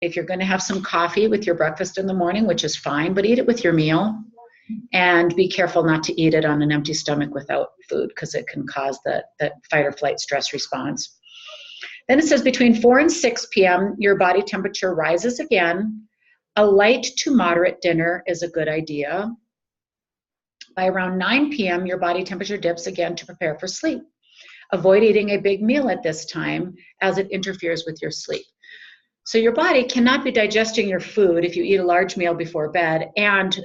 if you're going to have some coffee with your breakfast in the morning, which is fine, but eat it with your meal. And be careful not to eat it on an empty stomach without food, because it can cause that fight or flight stress response. Then it says between 4 and 6 p.m., your body temperature rises again. A light to moderate dinner is a good idea. By around 9 p.m., your body temperature dips again to prepare for sleep. Avoid eating a big meal at this time, as it interferes with your sleep. So your body cannot be digesting your food if you eat a large meal before bed and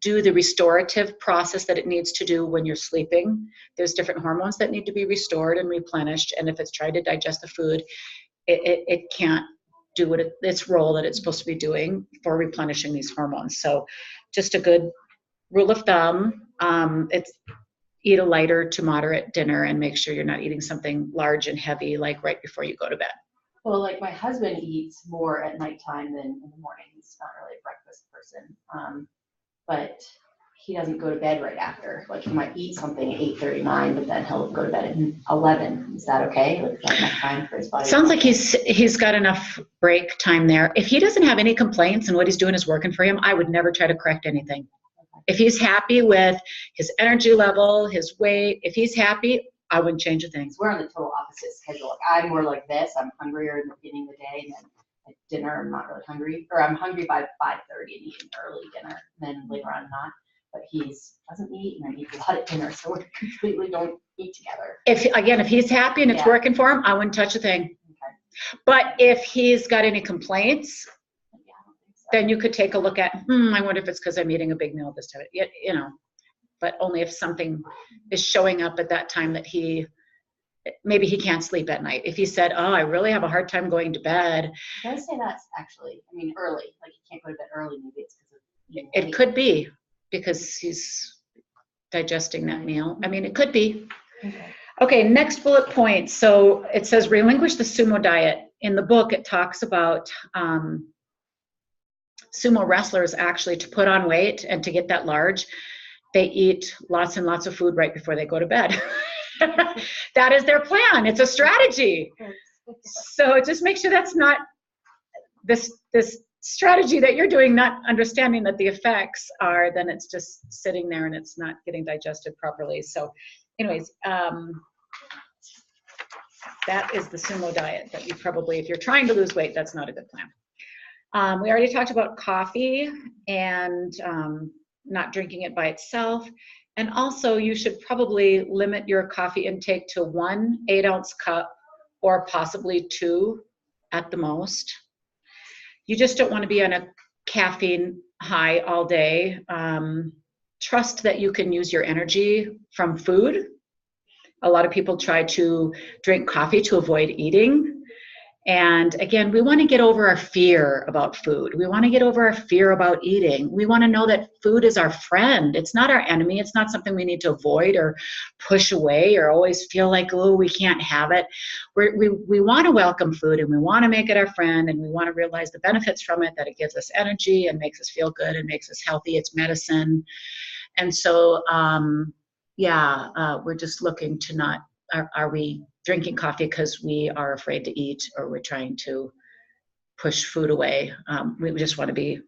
do the restorative process that it needs to do when you're sleeping. There's different hormones that need to be restored and replenished, and if it's trying to digest the food, it can't do what its role that it's supposed to be doing for replenishing these hormones. So just a good rule of thumb, it's eat a lighter to moderate dinner and make sure you're not eating something large and heavy like right before you go to bed. Well, like my husband eats more at nighttime than in the morning. He's not really a breakfast person. But he doesn't go to bed right after. Like he might eat something at 8:39, but then he'll go to bed at 11. Is that okay? Like, is that enough time for his body? Sounds like he's got enough break time there. If he doesn't have any complaints and what he's doing is working for him, I would never try to correct anything. Okay. If he's happy with his energy level, his weight, if he's happy, I wouldn't change a thing. We're on the total opposite schedule. Like, I'm more like this. I'm hungrier in the beginning of the day, and then at dinner I'm not really hungry, or I'm hungry by 5:30 and eat an early dinner, and then later on not. But he doesn't eat, and then eats a lot at dinner, so we completely don't eat together. If he's happy and it's working for him, I wouldn't touch a thing. Okay. But if he's got any complaints, then you could take a look at, I wonder if it's because I'm eating a big meal this time. You know, but only if something is showing up at that time that maybe he can't sleep at night. If he said, oh, I really have a hard time going to bed. Can I say that's actually, early, like he can't go to bed early, maybe it's because of. It could be because he's digesting that meal. It could be. Okay, next bullet point. So it says relinquish the sumo diet. In the book, it talks about sumo wrestlers actually, to put on weight and to get that large, they eat lots and lots of food right before they go to bed. That is their plan. It's a strategy. So just make sure that's not this strategy that you're doing, not understanding that the effects are, then it's just sitting there and it's not getting digested properly. So anyways, that is the sumo diet that you probably, if you're trying to lose weight, that's not a good plan. We already talked about coffee and not drinking it by itself. And also you should probably limit your coffee intake to 1 8-ounce cup or possibly 2 at the most. You just don't want to be on a caffeine high all day. Trust that you can use your energy from food. A lot of people try to drink coffee to avoid eating. And again, we want to get over our fear about food. We want to get over our fear about eating. We want to know that food is our friend. It's not our enemy. It's not something we need to avoid or push away or always feel like, oh, we can't have it. We want to welcome food and we want to make it our friend, and we want to realize the benefits from it, that it gives us energy and makes us feel good and makes us healthy. It's medicine. And so, we're just looking to not, are we drinking coffee because we are afraid to eat, or we're trying to push food away? We just want to be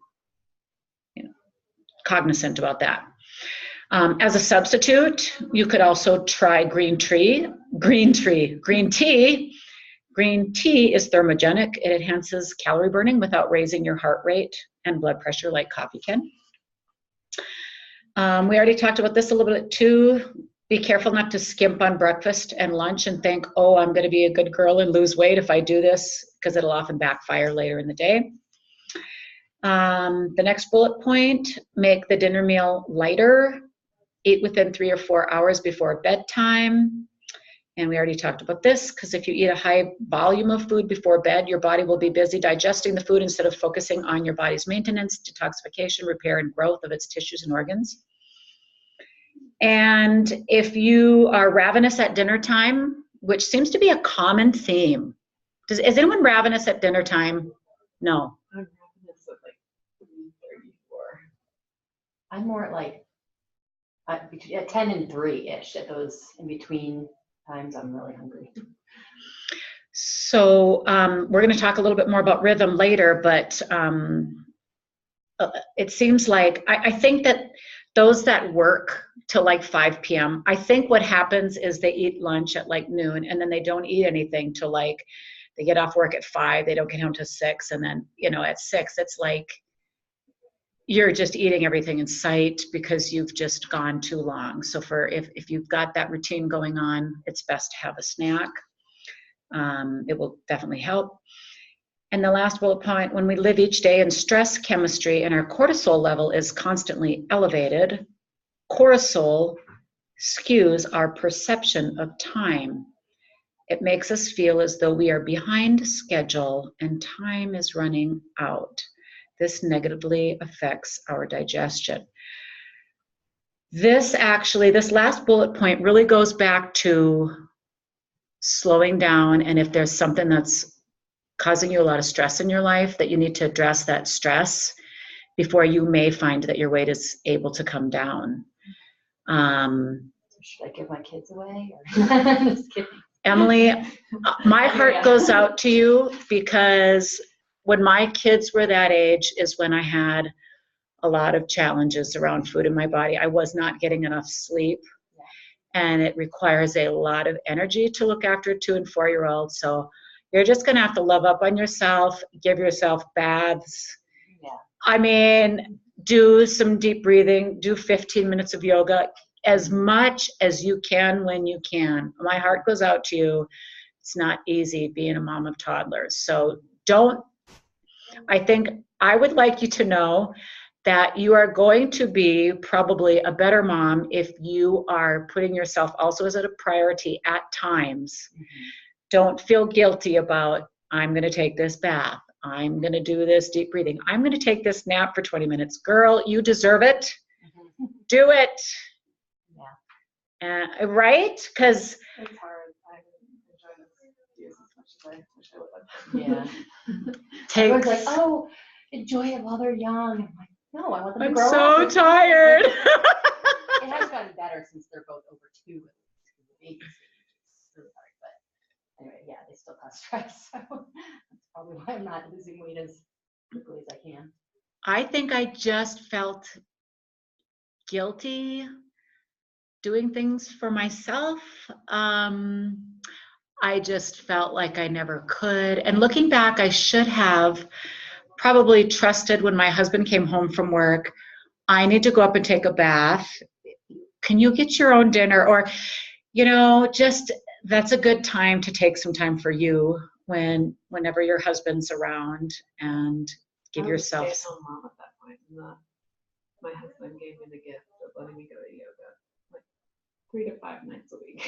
cognizant about that. As a substitute, you could also try green tea. Green tea is thermogenic. It enhances calorie burning without raising your heart rate and blood pressure like coffee can. We already talked about this a little bit too. Be careful not to skimp on breakfast and lunch and think, oh, I'm going to be a good girl and lose weight if I do this, because it'll often backfire later in the day. The next bullet point, make the dinner meal lighter. Eat within 3 or 4 hours before bedtime. And we already talked about this, because if you eat a high volume of food before bed, your body will be busy digesting the food instead of focusing on your body's maintenance, detoxification, repair, and growth of its tissues and organs. And if you are ravenous at dinner time, which seems to be a common theme. Is anyone ravenous at dinner time? No. I'm ravenous at like 3:34. I'm more at like at 10 and 3-ish. At those in between times, I'm really hungry. So we're going to talk a little bit more about rhythm later, but it seems like I think that those that work till like 5 p.m., I think what happens is they eat lunch at like noon and then they don't eat anything till like they get off work at 5, they don't get home till 6, and then, you know, at 6, it's like you're just eating everything in sight because you've just gone too long. So if you've got that routine going on, it's best to have a snack. It will definitely help. And the last bullet point, when we live each day in stress chemistry and our cortisol level is constantly elevated, cortisol skews our perception of time. It makes us feel as though we are behind schedule and time is running out. This negatively affects our digestion. This last bullet point really goes back to slowing down, and if there's something that's causing you a lot of stress in your life, that you need to address that stress before you may find that your weight is able to come down. Should I give my kids away? Or just kidding. Emily, my heart goes out to you, because when my kids were that age is when I had a lot of challenges around food in my body. I was not getting enough sleep, and it requires a lot of energy to look after a 2 and 4-year-old. So you're just going to have to love up on yourself, give yourself baths. Yeah. I mean, do some deep breathing, do 15 minutes of yoga, as much as you can when you can. My heart goes out to you. It's not easy being a mom of toddlers. So I think I would like you to know that you are going to be probably a better mom if you are putting yourself also as a priority at times. Mm-hmm. Don't feel guilty about, I'm going to take this bath. I'm going to do this deep breathing. I'm going to take this nap for 20 minutes. Girl, you deserve it. Mm-hmm. Do it. Yeah. Right? Because it's hard. I enjoy this as much as I wish I would. Yeah. Everyone's like, oh, enjoy it while they're young. I'm like, no, I want them to grow up. I'm so tired. It has gotten better since they're both over 2. It's really hard, but anyway, yeah, they still cause stress. So that's probably why I'm not losing weight as quickly as I can. I think I just felt guilty doing things for myself. I just felt like I never could. And looking back, I should have probably trusted when my husband came home from work, I need to go up and take a bath. Can you get your own dinner? Or, you know, just that's a good time to take some time for you whenever your husband's around, and give yourself. I was a stay-at-home mom at that point. And my husband gave me the gift of letting me go to yoga like 3 to 5 nights a week.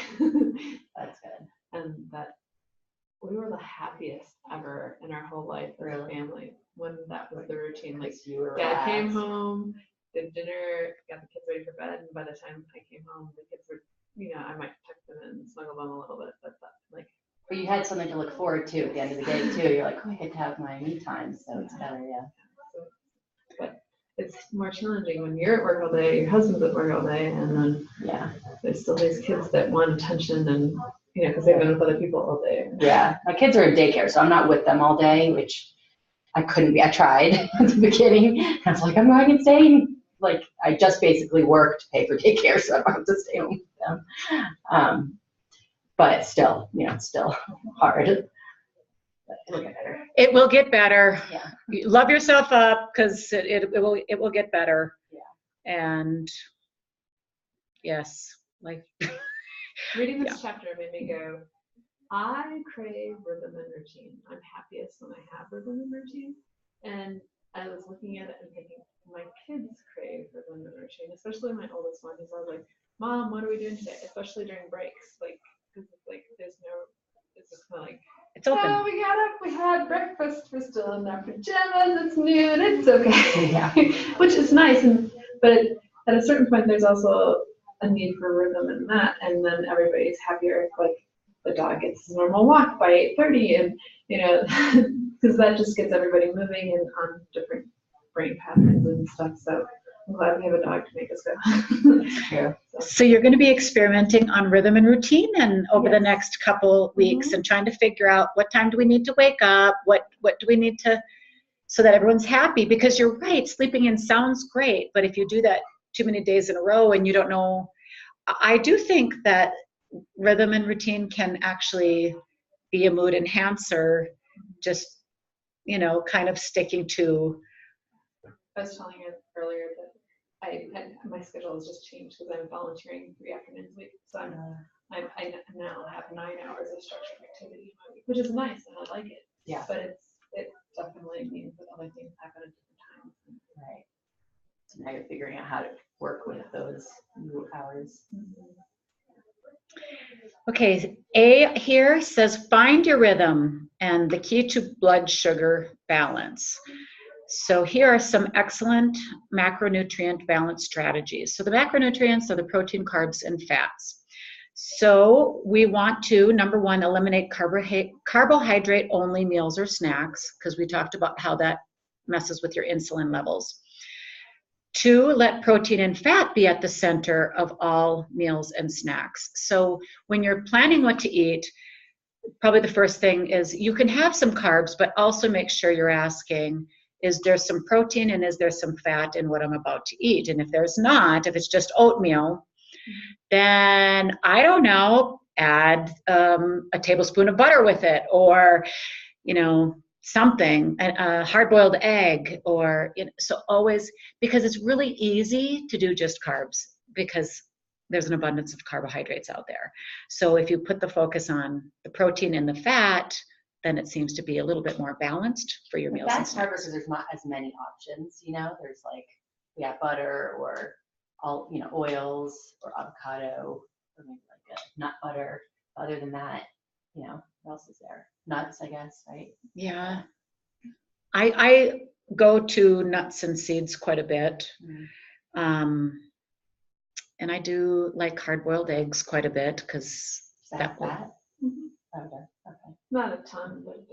That's good. And that we were the happiest ever in our whole life as a family when that was the routine. Like, Dad came home, did dinner, got the kids ready for bed, and by the time I came home, the kids were, you know, I might tuck them in and snuggle them a little bit, but like. But you had something to look forward to at the end of the day too. You're like, oh, I get to have my me time, so it's better, yeah. But it's more challenging when you're at work all day, your husband's at work all day, and then there's still these kids that want attention, and you know, because they've been with other people all day. Yeah, my kids are in daycare, so I'm not with them all day, which I couldn't be. I tried at the beginning. I was like, I'm not insane. Like, I just basically work to pay for daycare, so I don't have to stay home with them. But still, you know, it's still hard. But it'll get better. It will get better. Yeah. Love yourself up, because it will get better. Yeah. And yes, like reading this chapter made me go, I crave rhythm and routine. I'm happiest when I have rhythm and routine. And I was looking at it and thinking, my kids crave rhythm and routine, especially my oldest one. He's always like, Mom, what are we doing today? Especially during breaks. Like, because it's like, it's just kind of like, it's open. Oh, we got up, we had breakfast, we're still in our pajamas, it's noon, it's okay. Yeah. Which is nice. But at a certain point, there's also a need for rhythm in that. And then everybody's happier if, like, the dog gets his normal walk by 8:30, and, you know, because that just gets everybody moving and on different brain patterns and stuff. So I'm glad we have a dog to make us go. True. So you're going to be experimenting on rhythm and routine and over the Yes. next couple weeks and trying to figure out what time do we need to wake up, what do we need to, so that everyone's happy, because you're right, sleeping in sounds great, but if you do that too many days in a row and you don't know, I do think that rhythm and routine can actually be a mood enhancer, just, kind of sticking to. I was telling you earlier that my schedule has just changed because I'm volunteering 3 afternoons a week. So I now have 9 hours of structured activity in my week, which is nice and I like it. Yeah. But it definitely means that other things happen at different times. Right. So now you're figuring out how to work with those new hours. Okay, A here says find your rhythm and the key to blood sugar balance. So here are some excellent macronutrient balance strategies. So the macronutrients are the protein, carbs, and fats. So we want to, number one, eliminate carbohydrate-only meals or snacks, because we talked about how that messes with your insulin levels. 2, let protein and fat be at the center of all meals and snacks. So when you're planning what to eat, probably the first thing is you can have some carbs, but also make sure you're asking, is there some protein and is there some fat in what I'm about to eat? And if there's not, if it's just oatmeal, then I don't know, add a tablespoon of butter with it, or, something, a hard-boiled egg, or, so always, because it's really easy to do just carbs because there's an abundance of carbohydrates out there. So if you put the focus on the protein and the fat, then it seems to be a little bit more balanced for your meals. That's hard because there's not as many options, there's butter or all, oils or avocado or maybe like a nut butter. Other than that, what else is there? Nuts, I guess, right? Yeah. I go to nuts and seeds quite a bit. And I do like hard-boiled eggs quite a bit because that will. Okay. Not a ton, but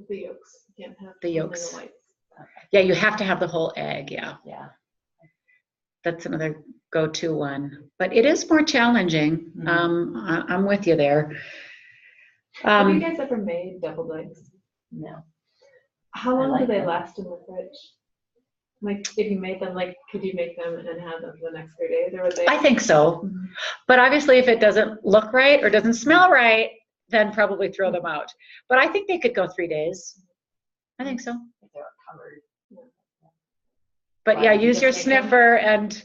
the yolks. You can't have The only yolks. the whites. Okay. Yeah, you have to have the whole egg, yeah. Yeah. That's another go-to one. But it is more challenging. I'm with you there. Have you guys ever made deviled eggs? No. How long like do they them. last in the fridge? Like, if you made them, could you make them and have them for the next 3 days, or would they? I think so. But obviously, if it doesn't look right or doesn't smell right, then probably throw them out. But I think they could go 3 days. I think so. If they were covered. But Why yeah, did you use your just make them? sniffer and,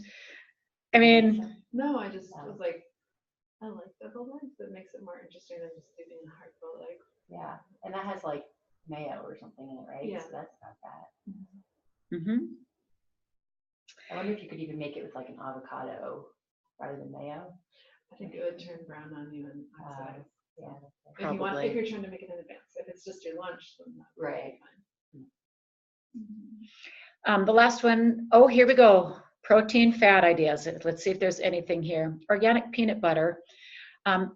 I mean, No, I just was like, I like deviled eggs. That makes it more interesting than just eating a hard-boiled egg. Yeah, and that has mayo or something in it, right? Yeah. So that's not bad. I wonder if you could even make it with an avocado rather than mayo. I think it would turn brown on you and oxidize. Yeah. If you're trying to make it in advance. If it's just your lunch, then that would Right. be fine. the last one, here we go. Protein, fat ideas. Let's see if there's anything here. Organic peanut butter. And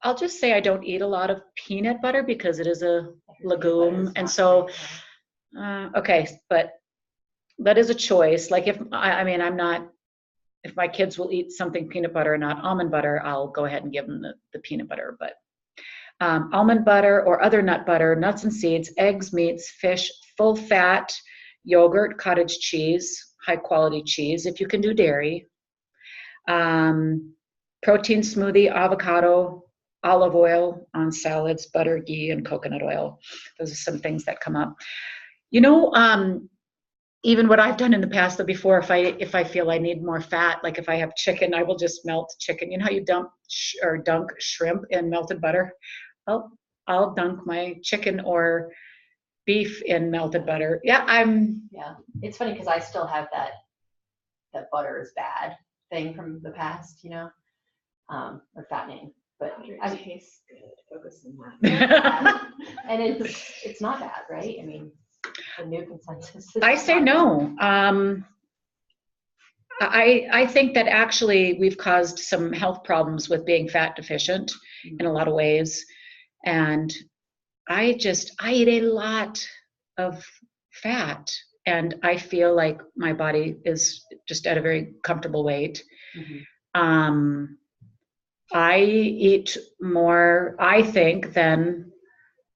I'll just say I don't eat a lot of peanut butter because it is a legume. And so, okay, but that is a choice. If my kids will eat something peanut butter and not almond butter, I'll go ahead and give them the peanut butter. But almond butter or other nut butter, nuts and seeds, eggs, meats, fish, full fat, yogurt, cottage cheese, high quality cheese, if you can do dairy, protein smoothie, avocado, olive oil on salads, butter, ghee, and coconut oil. Those are some things that come up. Even what I've done in the past, though, before, if I feel I need more fat, like if I have chicken, I will just melt chicken. You know how you dunk shrimp in melted butter? I'll dunk my chicken or beef in melted butter. Yeah, Yeah, it's funny because I still have that butter is bad thing from the past, or fattening. But I taste good. Focus on that. And it's not bad, right? I mean, the new consensus is I say no. I think that actually we've caused some health problems with being fat deficient in a lot of ways. And I eat a lot of fat. and I feel like my body is just at a very comfortable weight. I eat more, I think, than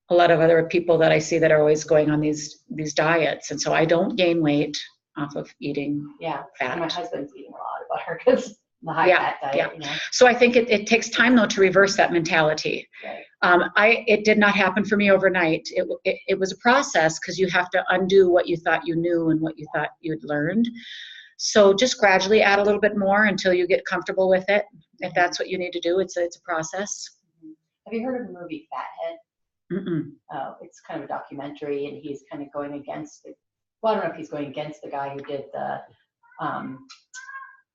a lot of other people that I see that are always going on these diets. And so I don't gain weight off of eating fat. And my husband's eating a lot of butter because the high fat diet, you know. So I think it takes time though to reverse that mentality. Right. It did not happen for me overnight. It was a process because you have to undo what you thought you knew and what you thought you'd learned. So just gradually add a little bit more until you get comfortable with it. If that's what you need to do, it's a process. Have you heard of the movie Fathead? Oh, it's kind of a documentary, and he's kind of going against well, I don't know if he's going against the guy who did the,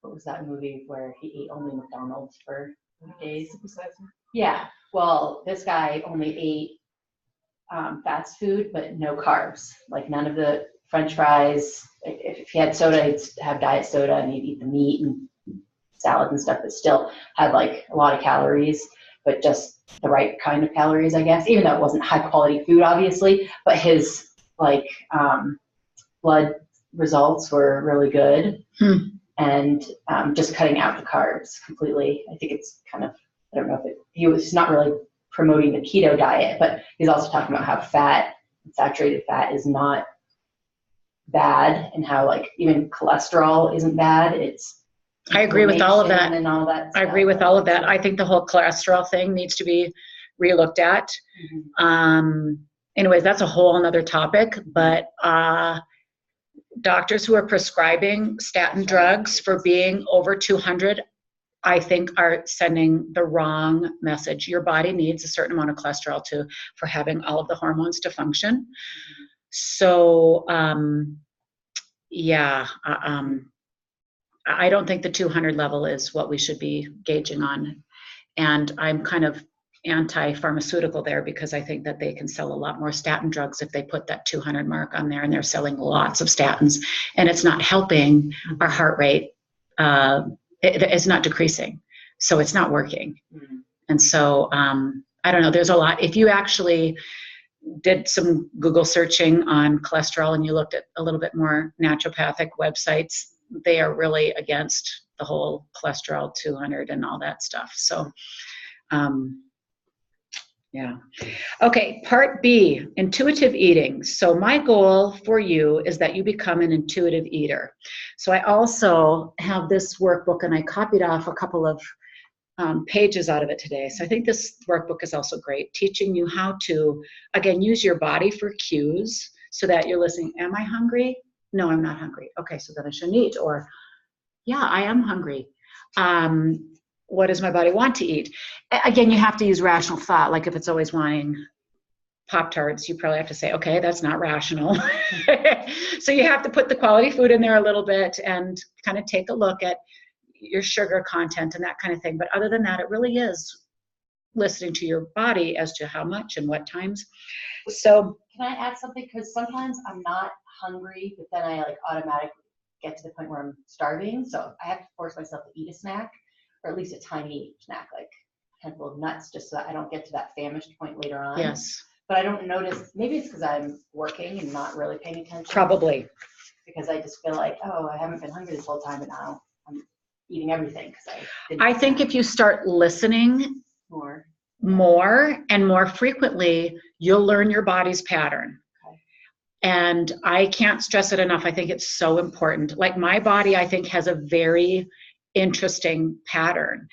what was that movie where he ate only McDonald's for days? Yeah, well, this guy only ate fast food, but no carbs, like none of the French fries. If he had soda, he'd have diet soda, and he'd eat the meat and salad and stuff that still had like a lot of calories, but just the right kind of calories, I guess, even though it wasn't high quality food, obviously, but his like blood results were really good. And just cutting out the carbs completely. I think it's kind of, I don't know if he was not really promoting the keto diet, but he's also talking about how saturated fat is not bad, and how like even cholesterol isn't bad. I agree with all of that. And all that stuff. I agree with all of that. I think the whole cholesterol thing needs to be relooked at. Anyways, that's a whole another topic, but doctors who are prescribing statin drugs for being over 200, I think are sending the wrong message. Your body needs a certain amount of cholesterol for having all of the hormones to function. So, I don't think the 200 level is what we should be gauging on. And I'm kind of anti-pharmaceutical there, because I think that they can sell a lot more statin drugs if they put that 200 mark on there, and they're selling lots of statins, and it's not helping our heart rate. It's not decreasing, so it's not working. And so I don't know, there's a lot. If you actually did some Google searching on cholesterol and you looked at a little bit more naturopathic websites, they are really against the whole cholesterol 200 and all that stuff. So okay, part B, intuitive eating. So my goal for you is that you become an intuitive eater. So I also have this workbook, and I copied off a couple of pages out of it today. So I think this workbook is also great, teaching you how to, again, use your body for cues so that you're listening. Am I hungry? No, I'm not hungry. Okay, so then I shouldn't eat. Or, yeah, I am hungry. What does my body want to eat? Again, you have to use rational thought. Like if it's always wanting Pop-Tarts, you probably have to say, okay, that's not rational. So you have to put the quality food in there a little bit and kind of take a look at your sugar content and that kind of thing. But other than that, it really is listening to your body as to how much and what times. So can I add something? Because sometimes I'm not hungry, but then I like automatically get to the point where I'm starving. So I have to force myself to eat a snack, or at least a tiny snack, like a handful of nuts, just so that I don't get to that famished point later on. Yes. But I don't notice, maybe it's because I'm working and not really paying attention. Probably. Because I just feel like, oh, I haven't been hungry this whole time, and now I'm eating everything. I think if you start listening more and more frequently, you'll learn your body's pattern. And I can't stress it enough. I think it's so important. Like my body, I think, has a very interesting pattern.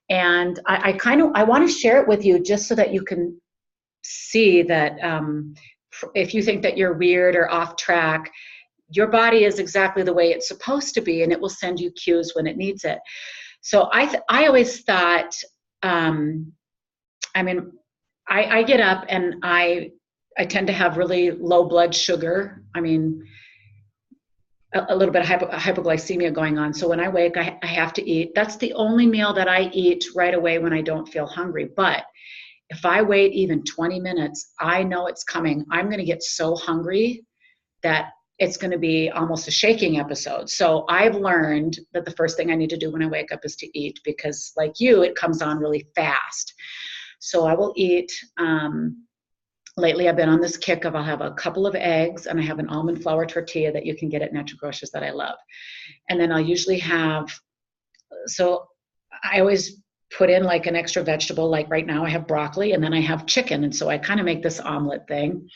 And I want to share it with you just so that you can see that if you think that you're weird or off track, your body is exactly the way it's supposed to be, and it will send you cues when it needs it. So I always thought, I get up and I tend to have really low blood sugar. I mean, a little bit of hypoglycemia going on. So when I wake, I have to eat. That's the only meal that I eat right away when I don't feel hungry. But if I wait even 20 minutes, I know it's coming. I'm going to get so hungry that it's going to be almost a shaking episode. So I've learned that the first thing I need to do when I wake up is to eat, because like you, it comes on really fast. So I will eat lately I've been on this kick of I'll have a couple of eggs and I have an almond flour tortilla that you can get at Natural Grocers that I love. And then I'll usually have, so I always put in like an extra vegetable. Like right now I have broccoli and then I have chicken. And so I kind of make this omelet thing.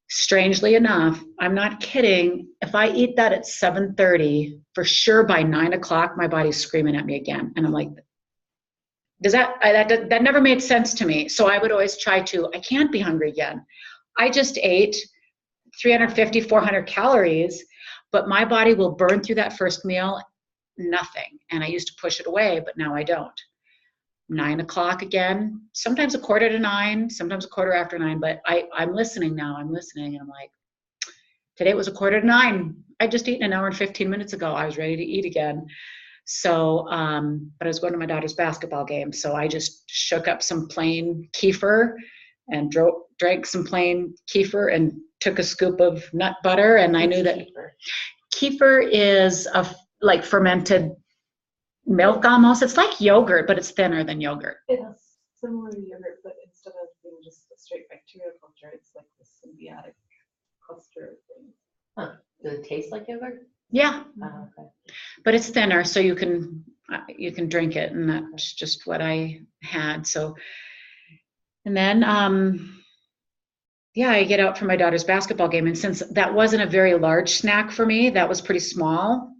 Strangely enough, I'm not kidding. If I eat that at 7:30, for sure by 9 o'clock, my body's screaming at me again. And I'm like, that never made sense to me. So I would always try to, I can't be hungry again. I just ate 350, 400 calories, but my body will burn through that first meal, nothing. And I used to push it away, but now I don't. 9 o'clock again, sometimes a quarter to 9, sometimes a quarter after 9, but I'm listening now. I'm listening. And I'm like, today it was a quarter to 9. I just eaten an hour and 15 minutes ago. I was ready to eat again. So, but I was going to my daughter's basketball game. So I just shook up some plain kefir and drank some plain kefir and took a scoop of nut butter. And I knew that kefir is like fermented milk almost. It's like yogurt, but it's thinner than yogurt. It's similar to yogurt, but instead of being just a straight bacterial culture, it's like the symbiotic cluster thing. Huh. Does it taste like yogurt? Yeah. Oh, okay. But it's thinner, so you can drink it, and that's just what I had. So, and then I get out for my daughter's basketball game, and since that wasn't a very large snack for me, that was pretty small.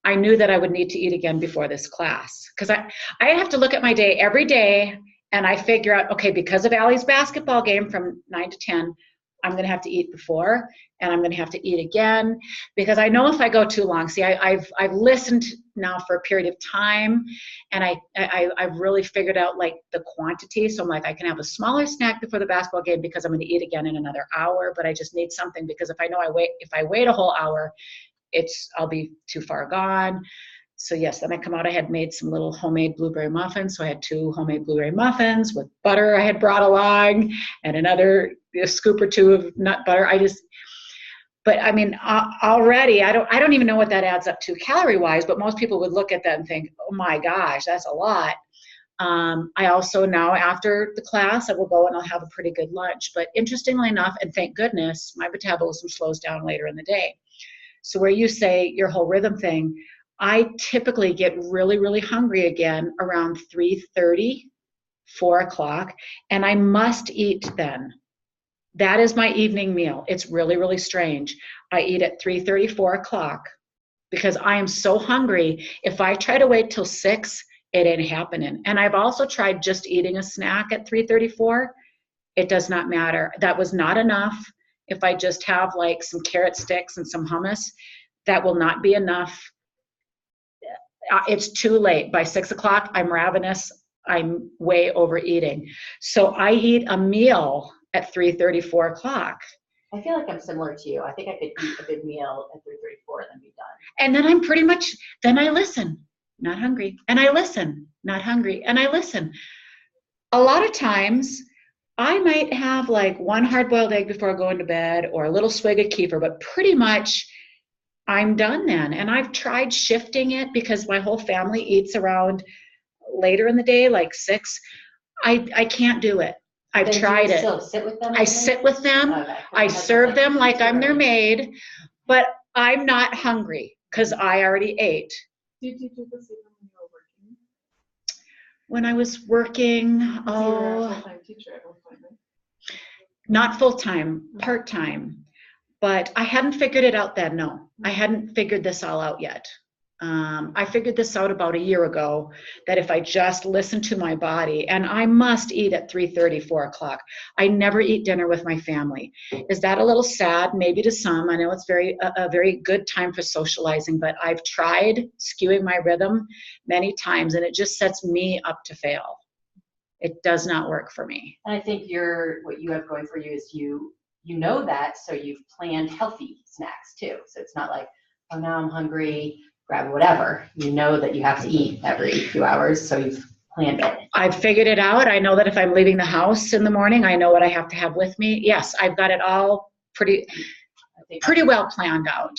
I knew that I would need to eat again before this class, because I have to look at my day every day, and I figure out, okay, because of Allie's basketball game from 9 to 10, I'm going to have to eat before, and I'm going to have to eat again, because I know if I go too long, see, I've listened now for a period of time, and I've really figured out like the quantity. So I'm like, I can have a smaller snack before the basketball game because I'm going to eat again in another hour, but I just need something, because if I know if I wait a whole hour, I'll be too far gone. So yes, then I come out, I had made some little homemade blueberry muffins. So I had 2 homemade blueberry muffins with butter I had brought along, and a scoop or 2 of nut butter. But I mean, already, I don't even know what that adds up to calorie wise, but most people would look at that and think, oh my gosh, that's a lot. I also now, after the class, I will go and I'll have a pretty good lunch. But interestingly enough, and thank goodness, my metabolism slows down later in the day. So where you say your whole rhythm thing, I typically get really, really hungry again around 3:30, 4 o'clock, and I must eat then. That is my evening meal. It's really, really strange. I eat at 3:30, 4 o'clock because I am so hungry. If I try to wait till 6, it ain't happening. And I've also tried just eating a snack at 3:30, 4. It does not matter. That was not enough. If I just have like some carrot sticks and some hummus, that will not be enough. It's too late. By 6 o'clock, I'm ravenous. I'm way overeating. So I eat a meal at 3:30, 4 o'clock. I feel like I'm similar to you. I think I could eat a big meal at 3:34 and then be done. And then I'm pretty much, then I listen, not hungry. And I listen, not hungry. And I listen. A lot of times, I might have like 1 hard-boiled egg before going to bed or a little swig of kefir, but pretty much I'm done then. And I've tried shifting it because my whole family eats around later in the day, like 6. I can't do it. I've tried it. Still sit with them? I sit with them. Okay. I serve them like I'm their maid, but I'm not hungry because I already ate. Did you do this even when you were working? When I was working, You were a full-time teacher at one point, right? not full-time, part-time. But I hadn't figured it out then, no. I hadn't figured this all out yet. I figured this out about a year ago, that if I just listen to my body, and I must eat at 3:30, 4 o'clock. I never eat dinner with my family. Is that a little sad? Maybe to some. I know it's a very good time for socializing, but I've tried skewing my rhythm many times, and it just sets me up to fail. It does not work for me. And I think what you have going for you is you know that, so you've planned healthy snacks too. So it's not like, oh, now I'm hungry, grab whatever. You know that you have to eat every few hours, so you've planned it. I've figured it out. I know that if I'm leaving the house in the morning, I know what I have to have with me. Yes, I've got it all pretty well planned out.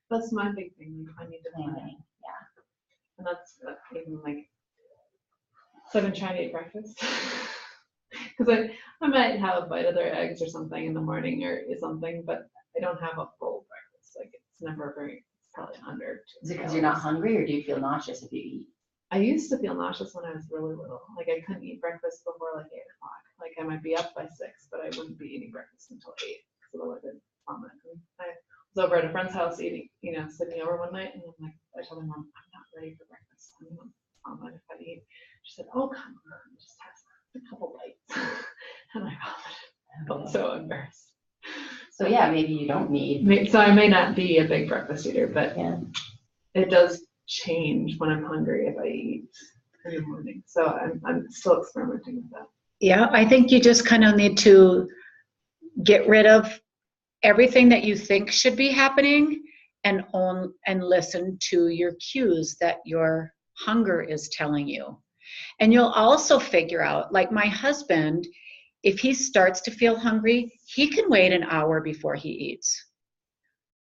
That's my big thing. I need to plan it. Yeah. And that's even like, so I've been trying to eat breakfast. Because I might have a bite of their eggs or something in the morning or something, but I don't have a full breakfast. Like it's never very, it's probably under. Is it because you're not hungry, or do you feel nauseous if you eat? I used to feel nauseous when I was really little. Like I couldn't eat breakfast before like 8 o'clock. Like I might be up by 6, but I wouldn't be eating breakfast until 8 because otherwise I'd vomit. And I was over at a friend's house eating, sleeping over one night, and I'm like, I told my mom, I'm not ready for breakfast. I'm gonna vomit if I eat. She said, oh come on, just have a couple bites. And I felt so embarrassed. So yeah, maybe you don't need. So I may not be a big breakfast eater, but Yeah. it does change when I'm hungry if I eat in the morning. So I'm still experimenting with that. Yeah, I think you just kind of need to get rid of everything that you think should be happening and listen to your cues that your hunger is telling you. And you'll also figure out, like my husband, if he starts to feel hungry, he can wait an hour before he eats.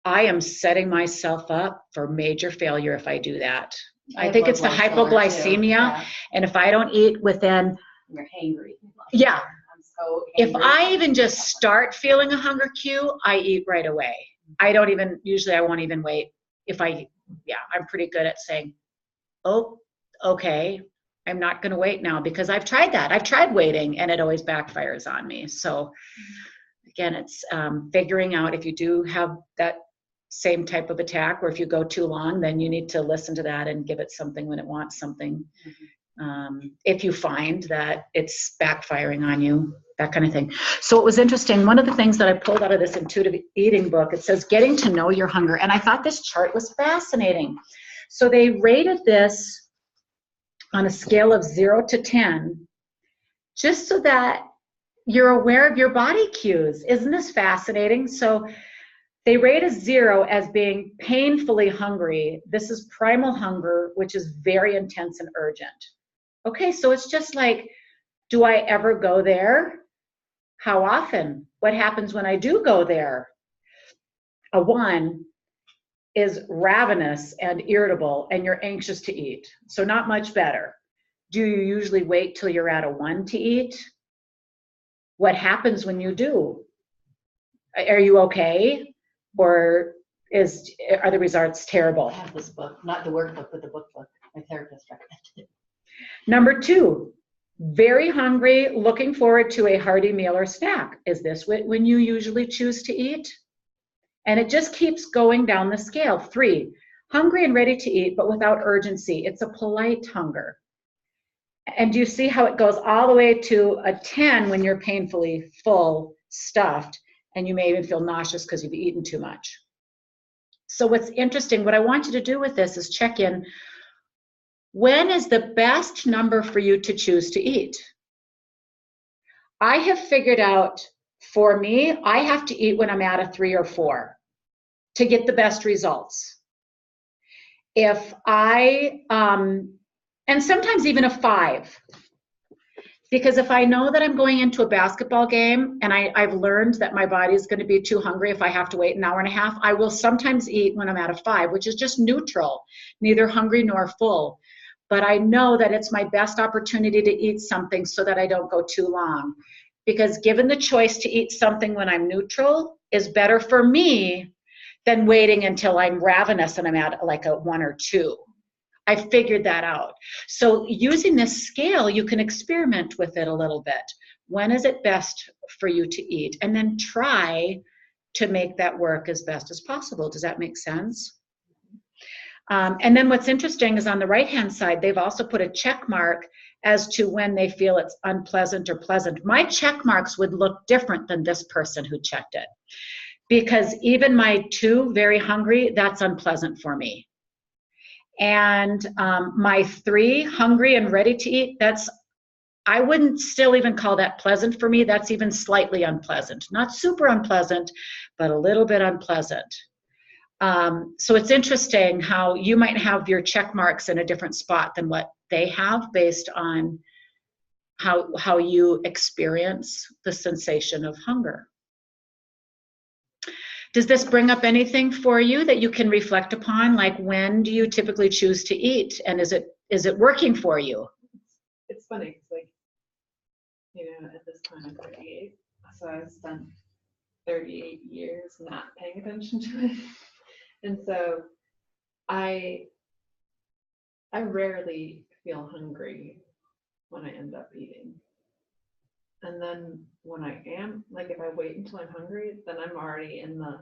I am setting myself up for major failure if I do that. I think it's the hypoglycemia. Yeah. And if I don't eat within... You're hangry. Yeah. I'm so hangry. If I even just start feeling a hunger cue, I eat right away. I won't even wait. I'm pretty good at saying, oh, okay, I'm not going to wait now, because I've tried that. I've tried waiting and it always backfires on me. So again, it's figuring out if you do have that same type of attack, or if you go too long, then you need to listen to that and give it something when it wants something. If you find that it's backfiring on you, that kind of thing. So it was interesting. One of the things that I pulled out of this intuitive eating book, it says getting to know your hunger. And I thought this chart was fascinating. So they rated this on a scale of 0 to 10, just so that you're aware of your body cues. Isn't this fascinating? So they rate a 0 as being painfully hungry. This is primal hunger, which is very intense and urgent. Okay, so it's just like, do I ever go there? How often? What happens when I do go there? A 1 is ravenous and irritable, and you're anxious to eat. So not much better. Do you usually wait till you're at a 1 to eat? What happens when you do? Are you okay? Or are the results terrible? I have this book, not the workbook, but the book. My therapist recommended it. Number 2, very hungry, looking forward to a hearty meal or snack. Is this when you usually choose to eat? And it just keeps going down the scale. 3, hungry and ready to eat, but without urgency. It's a polite hunger. And do you see how it goes all the way to a 10 when you're painfully full, stuffed, and you may even feel nauseous because you've eaten too much. So what's interesting, what I want you to do with this is check in. When is the best number for you to choose to eat? I have figured out, for me, I have to eat when I'm at a 3 or 4 to get the best results. If I, and sometimes even a 5, because if I know that I'm going into a basketball game and I've learned that my body is going to be too hungry if I have to wait an hour and a half, I will sometimes eat when I'm at a 5, which is just neutral, neither hungry nor full. But I know that it's my best opportunity to eat something so that I don't go too long. Because given the choice to eat something when I'm neutral is better for me than waiting until I'm ravenous and I'm at like a 1 or 2. I figured that out. So using this scale, you can experiment with it a little bit. When is it best for you to eat? And then try to make that work as best as possible. Does that make sense? And then what's interesting is on the right-hand side, they've also put a check mark as to when they feel it's unpleasant or pleasant. My check marks would look different than this person who checked it. Because even my 2, very hungry, that's unpleasant for me. And my 3, hungry and ready to eat, I wouldn't still even call that pleasant for me. That's even slightly unpleasant. Not super unpleasant, but a little bit unpleasant. So it's interesting how you might have your check marks in a different spot than what they have based on how you experience the sensation of hunger. Does this bring up anything for you that you can reflect upon? Like, when do you typically choose to eat, and is it working for you? It's funny, because at this point I'm 38, so I spent 38 years not paying attention to it. And so I rarely feel hungry when I end up eating. And then when I am, like if I wait until I'm hungry, then I'm already in the